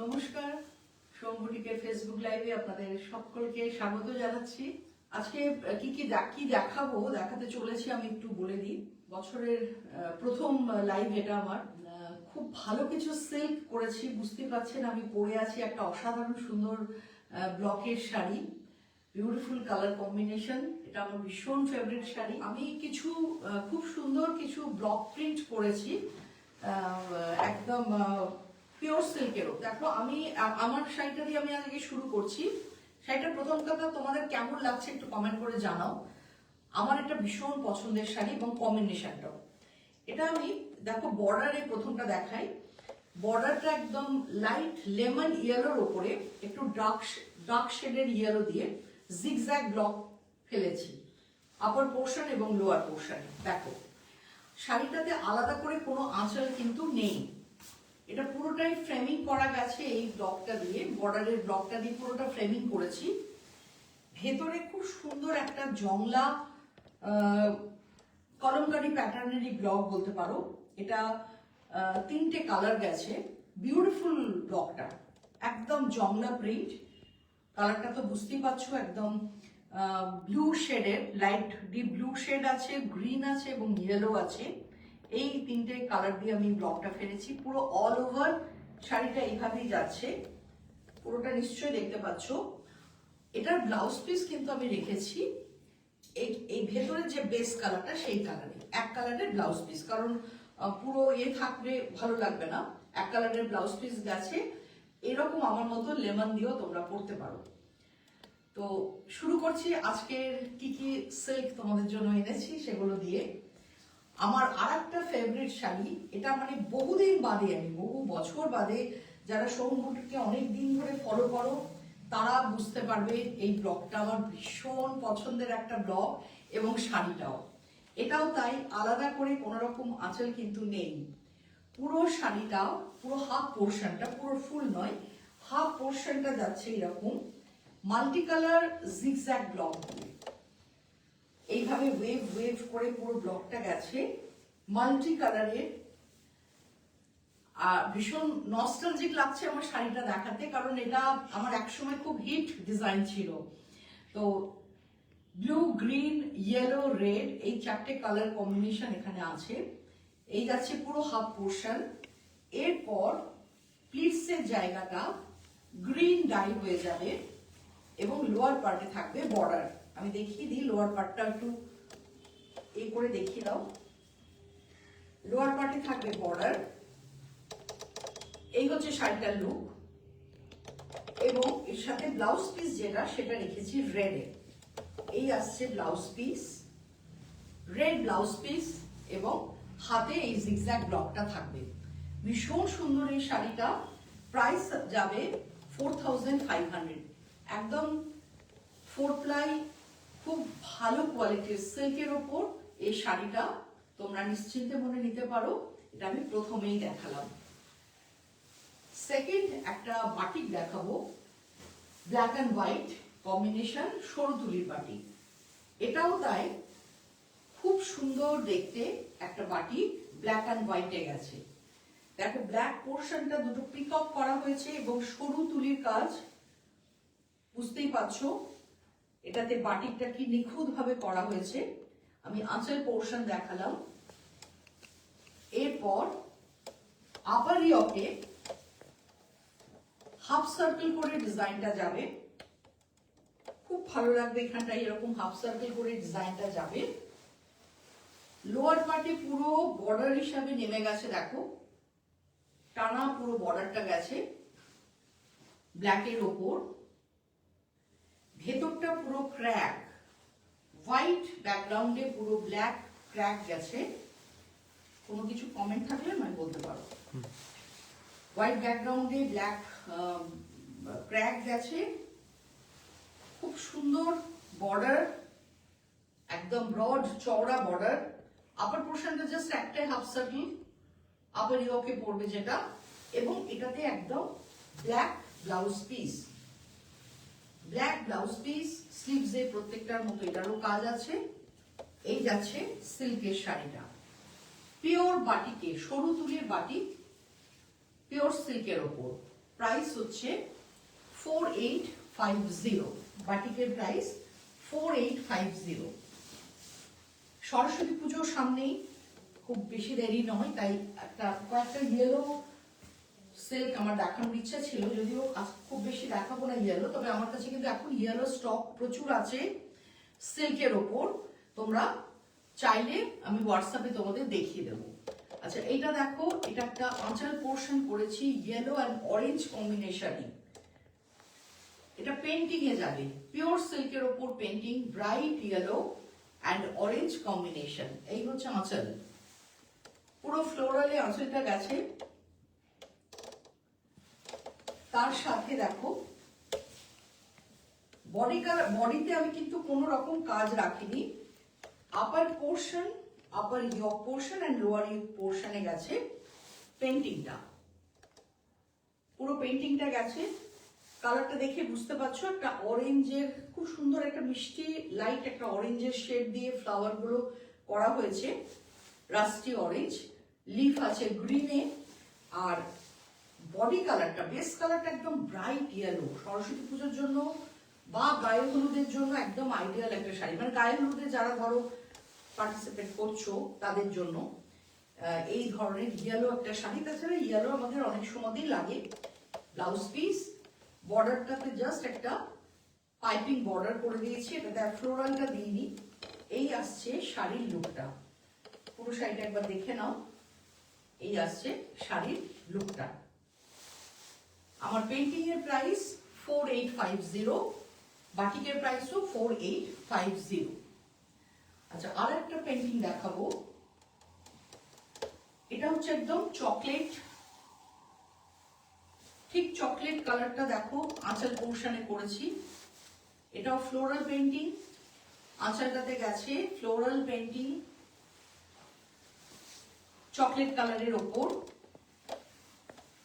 নমস্কার, সোম বুটিকের ফেসবুক লাইভে আপনাদের সকলকে স্বাগত জানাচ্ছি। আজকে কি দেখাবো দেখাতে চলেছি আমি একটু বলে দিই। বছরের প্রথম লাইভ এটা আমার। খুব ভালো কিছু সিল্ক করেছি, বুঝতে পারছেন আমি পরে আছি একটা অসাধারণ সুন্দর ব্লকের শাড়ি, বিউটিফুল কালার কম্বিনেশন। এটা আমার ভীষণ ফেভারিট শাড়ি। আমি কিছু খুব সুন্দর কিছু ব্লক প্রিন্ট করেছি, একদম পিওর সিল্কেরও। দেখো আমি আমার শাড়িটা দিয়ে আমি আজকে শুরু করছি। শাড়িটার প্রথম কথা, তোমাদের কেমন লাগছে একটু কমেন্ট করে জানাও। আমার একটা ভীষণ পছন্দের শাড়ি এবং কম্বিনেশনটাও। এটা আমি দেখো বর্ডারে প্রথমটা দেখাই। বর্ডারটা একদম লাইট লেমন ইয়েলোর ওপরে একটু ডার্ক শেডের ইয়েলো দিয়ে জিগজ্যাগ ব্লক ফেলেছি আপার পোর্শন এবং লোয়ার পোর্শনে। দেখো শাড়িটাতে আলাদা করে কোনো আঁচল কিন্তু নেই, এটা পুরোটাই ফ্রেমিং করা গেছে এই ব্লকটা দিয়ে, বর্ডারের ব্লকটা দিয়ে পুরোটা ফ্রেমিং করেছি। ভেতরে খুব সুন্দর একটা জংলা কলমকারি প্যাটার্নেরই ব্লক বলতে পারো। এটা তিনটে কালার গেছে, বিউটিফুল ব্লকটা একদম জংলা প্রিন্ট। কালারটা তো বুঝতেই পারছো, একদম ব্লু শেডের, লাইট ডিপ ব্লু শেড আছে, গ্রিন আছে এবং ইয়েলো আছে। এই তিনটে কালার দিয়ে আমি ব্লকটা ফেলেছি। পুরো অল ওভার শাড়িটা এইভাবেই যাচ্ছে, পুরোটা নিশ্চয়ই দেখতে পাচ্ছ। এটার ব্লাউজ পিস কিন্তু আমি রেখেছি এই ভেতরের যে বেস কালারটা সেই কালারে, এক কালারের ব্লাউজ পিস, কারণ পুরো থাকলে ভালো লাগবে না। এক কালারের ব্লাউজ পিস গেছে। এরকম আমার মতো লেমন দিয়েও তোমরা পরতে পারো। তো শুরু করছি আজকের কি কি সিল্ক তোমাদের জন্য এনেছি সেগুলো দিয়ে। আমার আর একটা ফেভারিট শাড়ি, এটা মানে বহুদিন বাদে, আমি বহু বছর বাদে, যারা সোম বুটিককে অনেক দিন ধরে ফলো করো তারা বুঝতে পারবে এই ব্লকটা আমার ভীষণ পছন্দের একটা ব্লক, এবং শাড়িটাও এটাও তাই। আলাদা করে কোনো রকম আঁচল কিন্তু নেই। পুরো শাড়িটা, পুরো হাফ পোর্শনটা, পুরো ফুল নয়, হাফ পোর্শনটা যাচ্ছে এরকম মাল্টি কালার জিগজ্যাগ ব্লক দিয়ে। এইভাবে ওয়েভ ওয়েভ করে পুরো ব্লকটা গেছে মাল্টি কালারের। আর ভীষণ নস্টালজিক লাগছে আমার শাড়িটা দেখাতে, কারণ এটা আমার একসময় খুব হিট ডিজাইন ছিল। তো ব্লু, গ্রিন, ইয়েলো, রেড, এই চারটে কালার কম্বিনেশন এখানে আছে। এই যাচ্ছে পুরো হাফ পোর্শন। এরপর প্লিটসের জায়গাটা গ্রিন ডাই হয়ে যাবে এবং লোয়ার পার্টে থাকবে বর্ডার। আমি দেখিয়ে দিই লোয়ার পার্টটা, একটু করে দেখিয়ে দাও। লোয়ার পার্টে থাকবে বর্ডার। এই হচ্ছে শাড়িটার লুক, এবং এর সাথে ব্লাউজ পিস যেটা সেটা রেখেছি রেডে। এই আসছে blouse piece, red blouse piece, এবং হাতে এই জিগজ্যাগ ব্লকটা থাকবে। ভীষণ সুন্দর এই শাড়িটা। প্রাইস যাবে 4500। একদম 4 প্লাই, খুব ভালো কোয়ালিটির সিল্কের ওপর এই শাড়িটা তোমরা নিশ্চিন্তে মনে নিতে পারো। এটা আমি প্রথমেই দেখালাম। সেকেন্ড একটা বাটিক দেখাবো, ব্ল্যাক অ্যান্ড হোয়াইট কম্বিনেশন, সরু তুলির বাটিক। এটাও তাই, খুব সুন্দর দেখতে একটা বাটিক, ব্ল্যাক অ্যান্ড হোয়াইটে গেছে। দেখো ব্ল্যাক পোর্শনটা দুটো পিক আপ করা হয়েছে এবং সরু তুলির কাজ, বুঝতেই পারছো এটাতে বাটিকটা কি নিখুঁত ভাবে করা হয়েছে। আমি আঁচল পোর্শন দেখালাম। এরপর আপার ইয়কে হাফ সার্কেল করে ডিজাইনটা যাবে, খুব ভালো লাগবে এখানটা, এরকম হাফ সার্কেল করে ডিজাইনটা যাবে। লোয়ার পার্টে পুরো বর্ডার হিসাবে নেমে গেছে, দেখো টানা পুরো বর্ডারটা গেছে ব্ল্যাকের ওপর। ভেতরটা পুরো ক্র্যাক, হোয়াইট ব্যাকগ্রাউন্ডে পুরো ব্ল্যাক ক্র্যাক গেছে। কোনো কিছু কমেন্ট থাকলে আমি বলতে পারো। হোয়াইট ব্যাকগ্রাউন্ডে ব্ল্যাক ক্র্যাক গেছে। খুব সুন্দর বর্ডার, একদম ব্রড চওড়া বর্ডার। আপার পোর্শনটা জাস্ট একটাই হাফ সার্কেল আপার ইয়কে পড়বে যেটা, এবং এটাতে একদম black blouse piece, black blouse piece. স্লিভসে প্রত্যেকটার মতো এটারও কাজ আছে। এই যাচ্ছে সিল্কের শাড়িটা, পিওর বাটিকে, সরু তুলির বাটিক, পিওর সিল্কের ওপর। প্রাইস হচ্ছে 4850। বাটিকের প্রাইস 4850। সরস্বতী পুজোর সামনেই, খুব বেশি দেরি নয়, তাই কয়েকটা ইয়েলো সিল্ক আমার দেখানোর ইচ্ছা ছিল, যদিও খুব বেশি দেখাবো না ইয়েলো, তবে আমার কাছে কিন্তু এখন ইয়েলো স্টক প্রচুর আছে সিল্কের ওপর। তোমরা চাইলে আমি হোয়াটসঅ্যাপে তোমাদের দেখিয়ে দেবো। আচ্ছা, এইটা দেখো, এটা একটা আঁচল পোর্শন করেছি ইয়েলো অ্যান্ড অরেঞ্জ কম্বিনেশনে। এটা পেন্টিং এ যাবে, পিওর সিল্কের ওপর painting, bright yellow and orange combination. এই হচ্ছে আঁচল, পুরো ফ্লোরালে আঁচলটা গেছে। তার সাথে দেখো বডিতে আমি কিন্তু কোনো রকম কাজ রাখিনি। Upper portion, upper yoke portion and lower yoke পোর্শনে গেছে পেন্টিংটা, পুরো পেন্টিংটা গেছে। কালারটা দেখে বুঝতে পারছো, একটা অরেঞ্জের, খুব সুন্দর একটা মিষ্টি লাইট একটা অরেঞ্জের শেড দিয়ে ফ্লাওয়ার গুলো করা হয়েছে, রাস্টি অরেঞ্জ। লিফ আছে গ্রিনে, আর বডি কালারটা, বেস কালারটা একদম ব্রাইট ইয়েলো। সরস্বতী পুজোর জন্য বা গায়ে হলুদের জন্য একদম আইডিয়াল একটা শাড়ি, মানে গায়ে হলুদে যারা ধরো পার্টিসিপেট করছো তাদের জন্য এই ধরনের ইয়েলো একটা শাড়ি। তাছাড়া ইয়েলো আমাদের অনেক সময়তেই লাগে। ব্লাউজ পিস, বর্ডারটাতে জাস্ট একটা পাইপিং বর্ডার করে দিয়েছি, এটাতে ফ্লোরালটা দিইনি। এই আসছে শাড়ির লুকটা, পুরো শাড়িটা একবার দেখে নাও। এই আসছে শাড়ির লুকটা। আমার পেন্টিং এর প্রাইস 4850, বাটিকের প্রাইসও 4850। আচ্ছা, আর একটা পেন্টিং দেখাবো। এটা হচ্ছে একদম চকলেট, ঠিক চকলেট কালারটা দেখো, আঁচল পোর্শনে করেছি। এটাও ফ্লোরাল পেন্টিং, আঁচলটাতে গেছে ফ্লোরাল পেন্টিং চকলেট কালারের ওপর।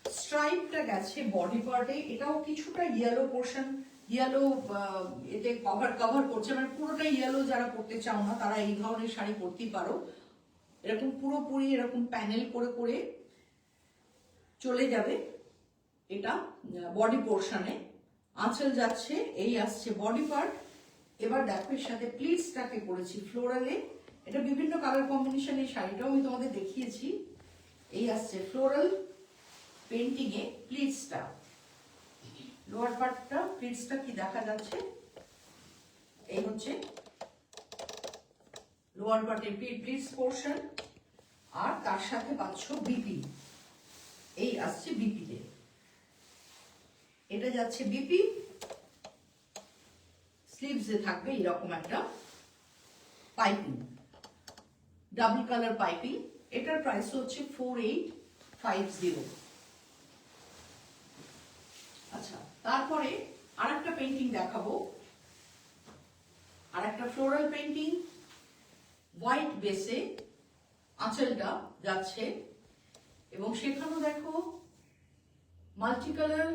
স্ট্রাইপটা গেছে বডি পার্টে, এটাও কিছুটা ইয়েলো পোর্শন, ইয়েলো এতে কভার করছে, মানে পুরোটা ইয়েলো যারা পরতে চাও না তারা এই ধরনের শাড়ি পরতেই পারো। এরকম পুরোপুরি এরকম প্যানেল করে করে চলে যাবে এটা বডি পোর্শনে। আঁচল যাচ্ছে, এই আসছে বডি পার্ট। এবার দেখো এর সাথে প্লিটসটাকে করেছি ফ্লোরালে, এটা বিভিন্ন কালার কম্বিনেশন, এই শাড়িটাও আমি তোমাদের দেখিয়েছি। এই আসছে ফ্লোরাল পেন্টিং এ প্লিটসটা, লোয়ার পার্টটা প্লিটসটা কি দেখা যাচ্ছে, এই হচ্ছে লোয়ার পার্টের প্লিটস পোর্শন। আর তার সাথে পাচ্ছ বিপি, এই আসছে বিপিতে, এটা যাচ্ছে বিপি। স্লিভসে থাকবে এরকম একটা পাইপিং, ডাবল কালার পাইপিং। এটার প্রাইস হচ্ছে 4850। আচ্ছা, তারপরে আরেকটা পেন্টিং দেখাবো, আরেকটা ফ্লোরাল পেন্টিং, হোয়াইট বেসে আঁচলটা যাচ্ছে, এবং সেখানেও দেখো মাল্টি কালার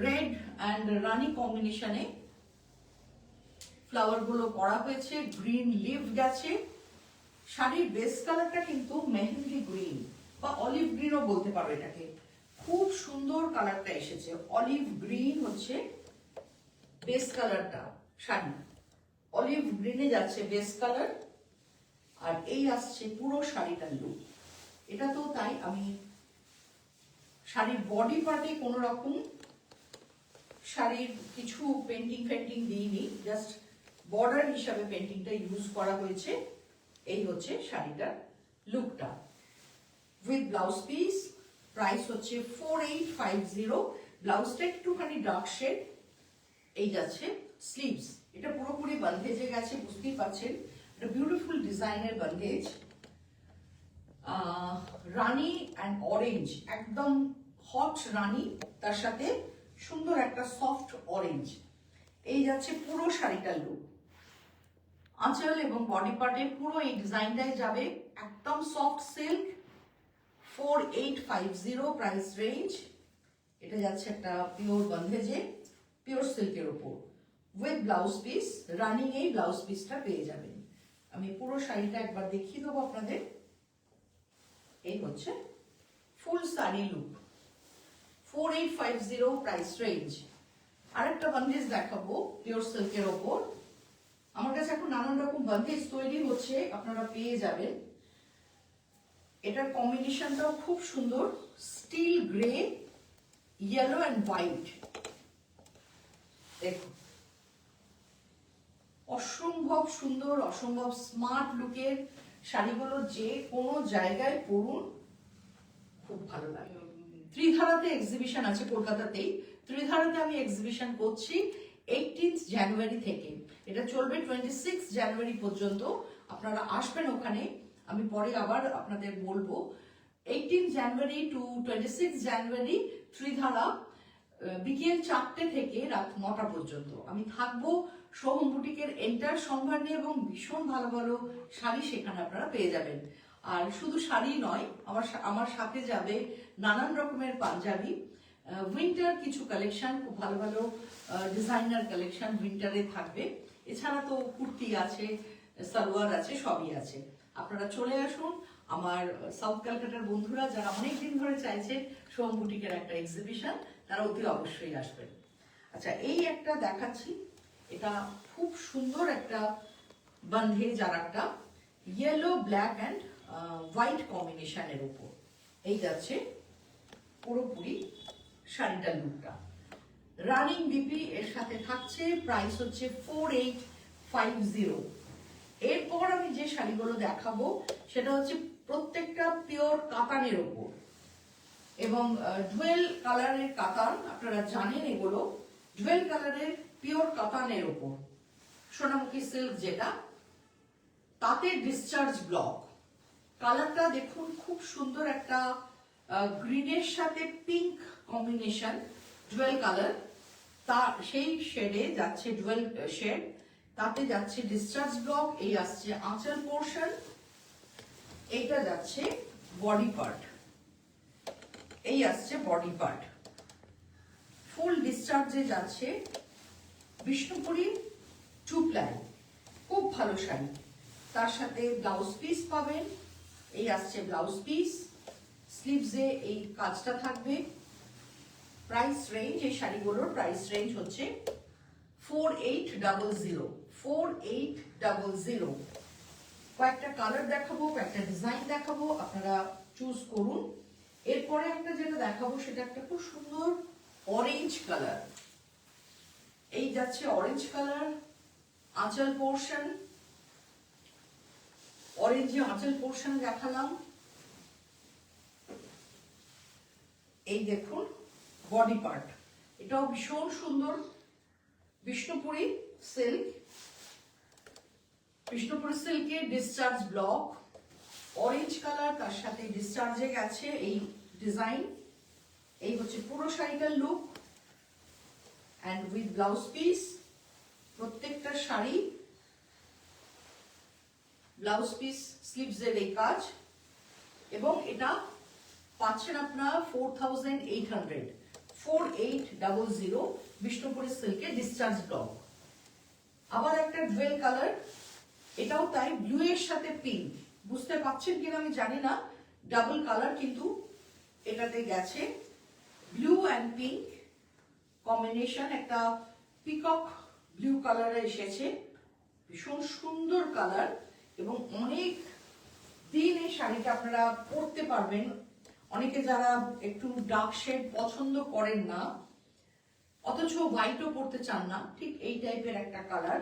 রেড অ্যান্ড রানি কম্বিনেশনে ফ্লাওয়ার গুলো করা হয়েছে, গ্রিন লিভ গেছে। শাড়ির বেস কালারটা কিন্তু মেহেন্দি গ্রিন বা অলিভ গ্রিনও বলতে পারো এটাকে, খুব সুন্দর কালারটা এসেছে। অলিভ গ্রিন হচ্ছে বেস কালারটা, শাড়ি অলিভ গ্রিনে যাচ্ছে বেস কালার। আর এই আসছে পুরো শাড়িটার লুক। এটা তো তাই, আমি শাড়ির বডি পার্টে কোনো রকম শাড়ির কিছু পেন্টিং দিইনি, জাস্ট বর্ডার হিসাবে পেন্টিংটা ইউজ করা হয়েছে। এই হচ্ছে শাড়িটার লুকটা উইথ ব্লাউজ পিস। প্রাইস হচ্ছে 4850। ব্লাউজটা একটুখানি ডার্ক শেড। এই যাচ্ছে স্লিভস, এটা পুরোপুরি বন্ধেজে গেছে, বুঝতেই পারছেন এটা বিউটিফুল ডিজাইনের বন্ধেজ। রানি অ্যান্ড অরেঞ্জ, একদম হট রানি, তার সাথে সুন্দর একটা সফট অরেঞ্জ। এই যাচ্ছে পুরো শাড়িটার লুক। আঁচল এবং বডি পার্টে পুরো এই ডিজাইনটাই যাবে, একদম সফট সিল্ক। 4850 price range. এটা যাচ্ছে একটা পিওর বন্ধেজে, পিওর সিল্কের উপর উইথ ব্লাউজ পিস। রানিং এই ব্লাউজ পিসটা পেয়ে যাবেন। আমি পুরো শাড়িটা একবার দেখিয়ে দেবো আপনাদের। এই হচ্ছে ফুল শাড়ি লুক। 4850 price range. আরেকটা বান্ডেজ দেখাবো পিওর সিল্কের ওপর। আমার কাছে এখন নানান রকম বান্ডেজ তৈরি হচ্ছে, আপনারা পেয়ে যাবেন। এটার কম্বিনেশনটাও খুব সুন্দর, still grey, yellow and white. দেখুন অসম্ভব সুন্দর, অসম্ভব স্মার্ট লুকের শাড়িগুলো, যে কোনো জায়গায় পরুন খুব ভালো লাগে। ত্রিধারাতে এক্সিবিশন আছে কলকাতাতেই। ত্রিধারাতে আমি এক্সিবিশন করছি 18 জানুয়ারি থেকে, এটা চলবে 26 জানুয়ারি পর্যন্ত। আপনারা আসবেন ওখানে, আমি পরে আবার আপনাদের বলবো। 18 জানুয়ারি টু 26 জানুয়ারি ত্রিধারা, বিকেল 4টে থেকে রাত 9টা পর্যন্ত আমি থাকবো। সোহম বুটিকের এন্টার সম্ভার নিয়ে, এবং ভীষণ ভালো ভালো শাড়ি সেখানে আপনারা পেয়ে যাবেন। আর শুধু শাড়ি নয়, আমার সাথে যাবে নানান রকমের পাঞ্জাবি, উইন্টার কিছু কালেকশন, খুব ভালো ভালো ডিজাইনার কালেকশন উইন্টারে থাকবে। এছাড়া তো কুর্তি আছে, সালোয়ার আছে, সবই আছে। আপনারা চলে আসুন। আমার সাউথ ক্যালকাটার বন্ধুরা যারা অনেকদিন ধরে চাইছে সোহম বুটিকের একটা এক্সিবিশন, তারা অতি অবশ্যই আসবেন। আচ্ছা, এই একটা দেখাচ্ছি, এটা খুব সুন্দর একটা বন্ধেজ, আর একটা ইয়েলো ব্ল্যাক অ্যান্ড হোয়াইট কম্বিনেশনের উপর এই যাচ্ছে পুরোপুরি শাড়িটার লুকটা। রানিং বিপি এর সাথে থাকছে, প্রাইস হচ্ছে 4850। এরপর আমি যে শাড়িগুলো দেখাবো সেটা হচ্ছে প্রত্যেকটা পিওর কাতানের উপর, এবং ডুয়েল কালারের কাতান, আপনারা জানেন এগুলো ডুয়েল কালারের পিওর কাতানের উপর, সোনামুখী সিল্ক যেটা, তাতে ডিসচার্জ ব্লক। কালারটা দেখুন খুব সুন্দর, একটা গ্রিনের সাথে পিঙ্ক কম্বিনেশন, ডুয়েল কালার, তা সেই শেডে যাচ্ছে ডুয়েল শেড, তাতে যাচ্ছে ডিসচার্জ ব্লক। এই আসছে আঁচল পোর্শন, এইটা যাচ্ছে বডি পার্ট, এই আসছে বডি পার্ট, ফুল ডিসচার্জে যাচ্ছে বিষ্ণুপুরি টু প্লাই, খুব ভালো শাড়ি। তার সাথে ব্লাউজ পিস পাবেন, এই আসছে ব্লাউজ পিস, স্লিভসে এই কাজটা থাকবে। প্রাইস রেঞ্জ, এই শাড়িগুলোর প্রাইস রেঞ্জ হচ্ছে 4800, 4800। কয়েকটা কালার দেখাবো, কয়েকটা ডিজাইন দেখাবো, আপনারা চুজ করুন। এরপরে একটা যেটা দেখাবো সেটা একটা খুব সুন্দর অরেঞ্জ কালার, এই যাচ্ছে অরেঞ্জ কালার, আঁচল পোর্শন, অরেঞ্জে আঁচল পোর্শন দেখালাম। এই দেখুন বডি পার্ট, এটাও ভীষণ সুন্দর, বিষ্ণুপুরি সিল্ক, বিষ্ণুপুরি সিল্কের ডিসচার্জ ব্লক, অরেঞ্জ কালার, তার সাথে ডিসচার্জে গেছে এই ডিজাইন। এই হচ্ছে পুরো শাড়িটার look, and with blouse piece. প্রত্যেকটা শাড়ি ব্লাউজ পিস, স্লিভসের এই কাজ, এবং এটা পাচ্ছেন আপনারা 4800, 4800 বিষ্ণুপুরি সিল্কের ডিসচার্জ ব্লক। আবার একটা ডুয়েল কালার, এটাও তাই, ব্লু এর সাথে পিঙ্ক, বুঝতে পারছেন কিনা আমি জানি না, ডাবল কালার কিন্তু এটাতে গেছে, ব্লু অ্যান্ড পিঙ্ক কম্বিনেশন, একটা পিকক ব্লু কালারে এসেছে, ভীষণ সুন্দর কালার, এবং অনেক দিন এই শাড়িটা আপনারা পরতে পারবেন। অনেকে যারা একটু ডার্ক শেড পছন্দ করেন না, অথচ হোয়াইটও পরতে চান না, ঠিক এই টাইপের একটা কালার,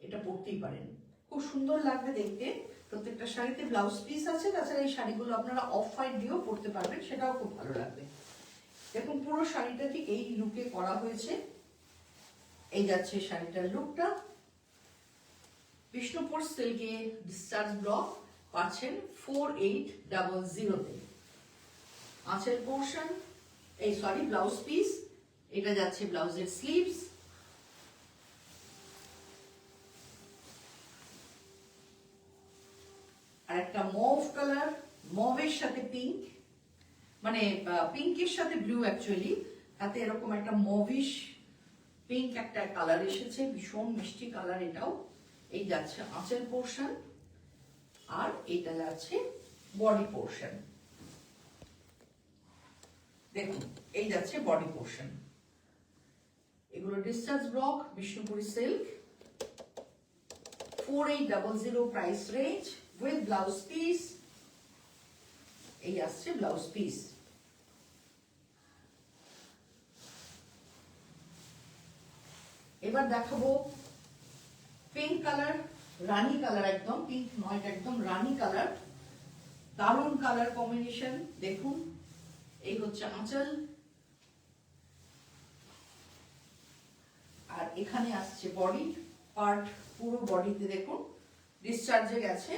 এটা পরতেই পারেন, খুব সুন্দর লাগবে দেখতে। প্রত্যেকটা শাড়িতে ব্লাউজ পিস আছে, তাছাড়া এই শাড়িগুলো আপনারা অফ হোয়াইট দিয়েও পরতে পারবেন, সেটাও খুব ভালো লাগবে। দেখুন পুরো শাড়িটা ঠিক এই লুকে করা হয়েছে, এই যাচ্ছে শাড়িটার লুকটা। বিষ্ণুপুর সিল্কে ডিসচার্জ ব্লক পাচ্ছেন 4800-তে। আঁচল পোর্শন, এই সরি ব্লাউজ পিস, এটা যাচ্ছে ব্লাউজের স্লিভস, আর একটা মভ কালার, মভের সাথে পিঙ্ক, মানে পিঙ্কের সাথে ব্লু অ্যাকচুয়ালি, তাতে এরকম একটা মভিশ পিঙ্ক একটা কালার এসেছে, ভীষণ মিষ্টি কালার এটাও। এই যাচ্ছে আঁচল পোর্শন, আর এটা যাচ্ছে বডি পোর্শন। দেখুন এই যাচ্ছে বডি পোর্শন, এগুলো discharge block, Bishnupuri silk, 4800 price range with blouse piece. এই আসছে ব্লাউজ পিস। এবার দেখাবো পিঙ্ক কালার, রানী কালার, একদম পিঙ্ক নয়, এটা একদম রানী কালার, দারুণ কালার কম্বিনেশন। দেখুন এই হচ্ছে আঁচল, আর এখানে আসছে বডি পার্ট, পুরো বডিতে দেখুন ডিসচার্জে গেছে,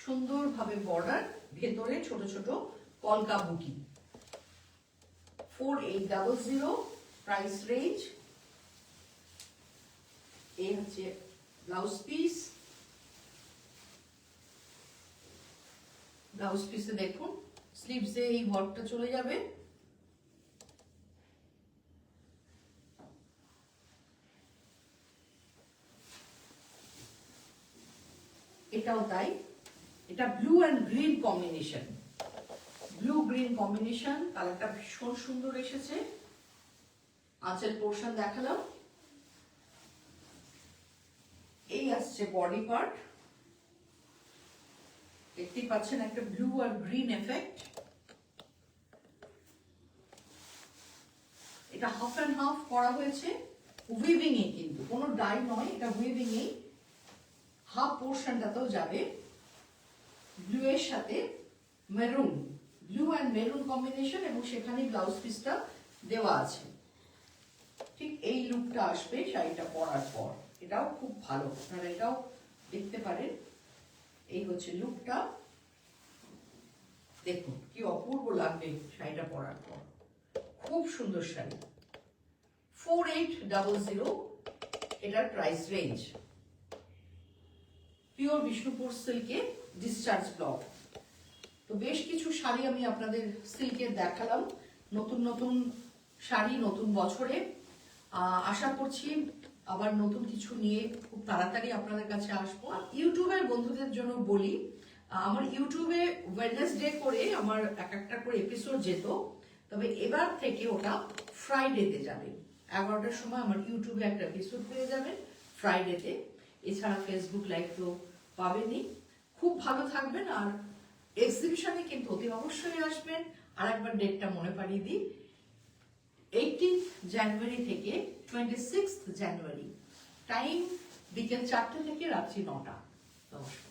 সুন্দরভাবে বর্ডার, ভেতরে ছোট ছোট কলকা বুটি। 4800 প্রাইস রেঞ্জ। এই হচ্ছে ব্লাউজ পিস, ব্লাউজ পিসে দেখুন স্লিভসে এই ওয়ার্কটা চলে যাবে। এটাও তাই, এটা blue and green combination, blue green combination, কালারটা ভীষণ সুন্দর এসেছে। আঁচল পোর্শন দেখালাম, এই আসছে বডি পার্ট, দেখতেই পাচ্ছেন একটা ব্লু আর গ্রিন এফেক্ট। এটা হাফ অ্যান্ড হাফ করা হয়েছে উইভিং এ, কিন্তু কোনো ডাই নয়, এটা উইভিং এ। হাফ পোর্শনটাতেও যাবে ব্লু এর সাথে maroon, blue and maroon combination, এবং সেখানে ব্লাউজ পিসটা দেওয়া আছে। ঠিক এই লুকটা আসবে শাড়িটা পরার পর, এটাও খুব ভালো, আপনারা এটাও দেখতে পারেন। এই হচ্ছে লুকটা, দেখুন কি অপূর্ব লাগবে শাড়িটা পরার পর, খুব সুন্দর শাড়ি। 4800 এটার প্রাইস রেঞ্জ। পিওর বিষ্ণুপুর সিল্কে ডিসচার্জ ব্লক। তো বেশ কিছু শাড়ি আমি আপনাদের সিল্কের দেখালাম, নতুন নতুন শাড়ি নতুন বছরে। আশা করছি আবার নতুন কিছু নিয়ে খুব তাড়াতাড়ি আপনাদের কাছে আসবো। ইউটিউবের বন্ধুদের জন্য বলি, আমার ইউটিউবে ওয়েডনেসডে করে আমার একটা করে এপিসোড যেত, তবে এবার থেকে ওটা ফ্রাইডেতে যাবে। 11টার সময় আমার ইউটিউবে একটা এপিসোড পেয়ে যাবেন ফ্রাইডেতে। এছাড়া ফেসবুক লাইভ তো পাবেনই। খুব ভালো থাকবেন, আর এক্সিবিশনে কিন্তু অতি অবশ্যই আসবেন। আর একবার ডেটটা মনে পাঠিয়ে দিই, 18 জানুয়ারি থেকে 26 জানুয়ারি, টাইম বিকেল 4টে থেকে রাত্রি 9টা। নমস্কার।